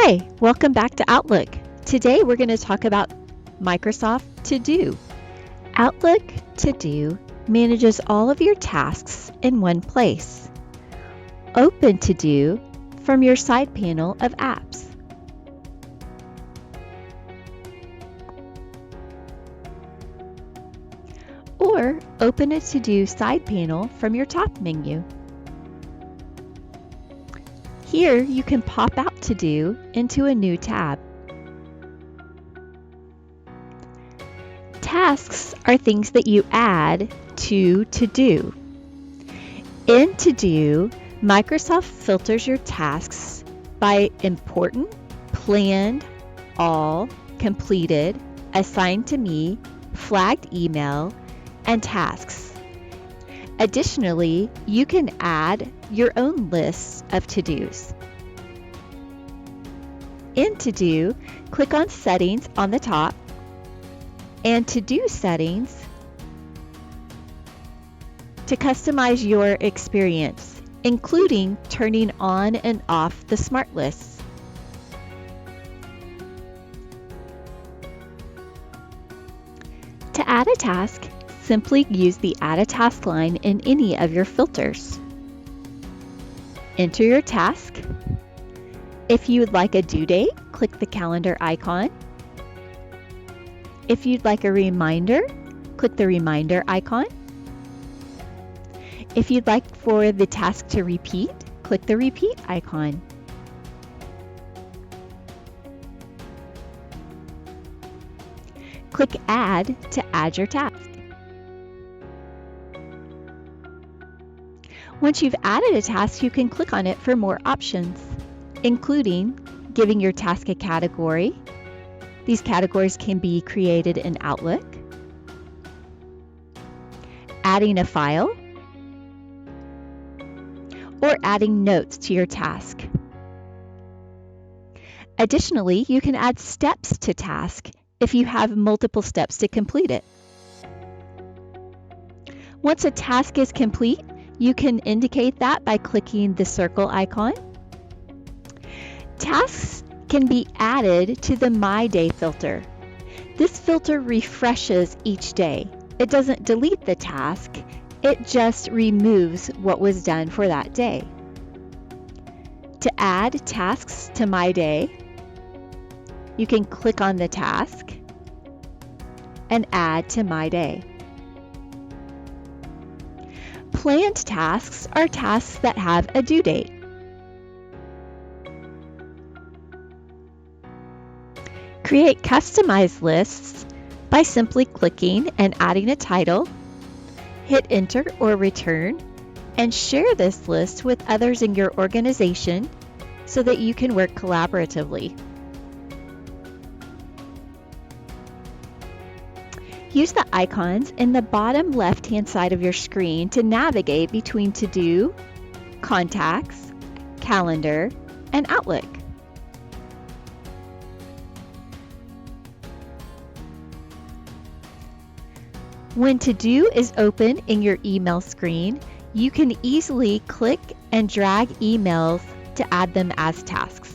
Hi, welcome back to Outlook. Today we're going to talk about Microsoft ToDo. Outlook ToDo manages all of your tasks in one place. Open ToDo from your side panel of apps. Or open a ToDo side panel from your top menu. Here you can pop out ToDo into a new tab. Tasks are things that you add to ToDo. In ToDo, Microsoft filters your tasks by important, planned, all, completed, assigned to me, flagged email, and tasks. Additionally, you can add your own lists of to-dos. In ToDo, click on Settings on the top and To-Do Settings to customize your experience, including turning on and off the smart lists. To add a task, simply use the Add a Task line in any of your filters. Enter your task. If you would like a due date, click the calendar icon. If you'd like a reminder, click the reminder icon. If you'd like for the task to repeat, click the repeat icon. Click Add to add your task. Once you've added a task, you can click on it for more options, including giving your task a category. These categories can be created in Outlook, adding a file, or adding notes to your task. Additionally, you can add steps to task if you have multiple steps to complete it. Once a task is complete, you can indicate that by clicking the circle icon. Tasks can be added to the My Day filter. This filter refreshes each day. It doesn't delete the task, it just removes what was done for that day. To add tasks to My Day, you can click on the task and add to My Day. Planned tasks are tasks that have a due date. Create customized lists by simply clicking and adding a title, hit enter or return, and share this list with others in your organization so that you can work collaboratively. Use the icons in the bottom left-hand side of your screen to navigate between ToDo, Contacts, Calendar, and Outlook. When ToDo is open in your email screen, you can easily click and drag emails to add them as tasks.